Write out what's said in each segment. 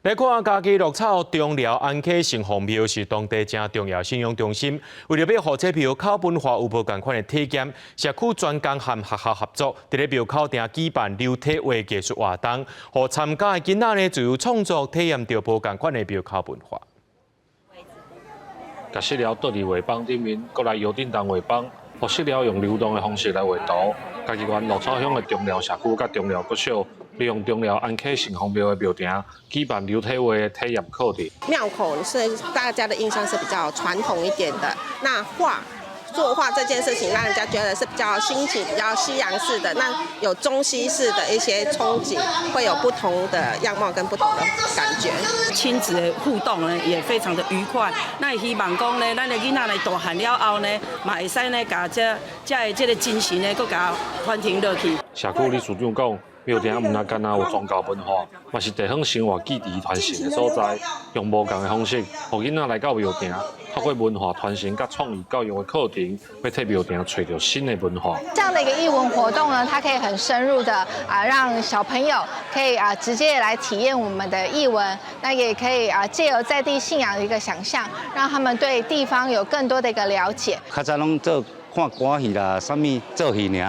来看嘉义鹿草中寮安溪城隍庙是当地正重要信仰中心，为了要让这庙口文化有无同款的体验，社区专工和学校合作，伫咧庙口顶举办流体画艺术活动，互参加的囡仔呢，就有创作体验到无同款的庙口文化。甲石料倒伫画板顶面，搁来摇叮当画板，互石料用流动的方式来画图。嘉义县鹿草乡的中寮社区甲中寮国小，利用中寮安溪城隍庙的庙顶，举办流体画的体验课程。庙口是大家的印象是比较传统一点的，那作画这件事情，让人家觉得是比较新奇、比较西洋式的，那有中西式的一些冲击，会有不同的样貌跟不同的感觉。亲子的互动呢，也非常的愉快。那也希望讲呢，咱的囡仔来大汉了后呢，嘛会使呢，把这个精神呢，搁甲传承落去。社区理事长讲，庙顶唔单有宗教文化，嘛是地方生活记忆传承的所在，用无同的方式，互囡仔来到庙顶。透过文化传承甲创意教育的课程，要替庙顶找到新的文化。这样的一个艺文活动呢，它可以很深入的让小朋友可以直接来体验我们的艺文，那也可以借由在地信仰的一个想象，让他们对地方有更多的一个了解。较早拢做看歌戏啦，啥物做戏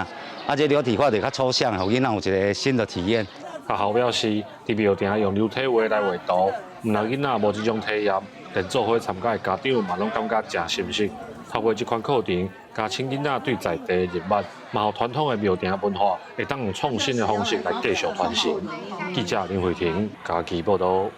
尔，这流体画就较抽象，互囡仔有一个新的体验。学校表示，伫庙顶用流体画来画图，唔但囡仔无这种体验。连做伙参加的家长嘛，拢感觉真新鲜。透过这款课程，加深囡仔对在地的认识，嘛，互传统的庙埕文化会当用创新的方式来继续传承。记者林慧婷，嘉义报道。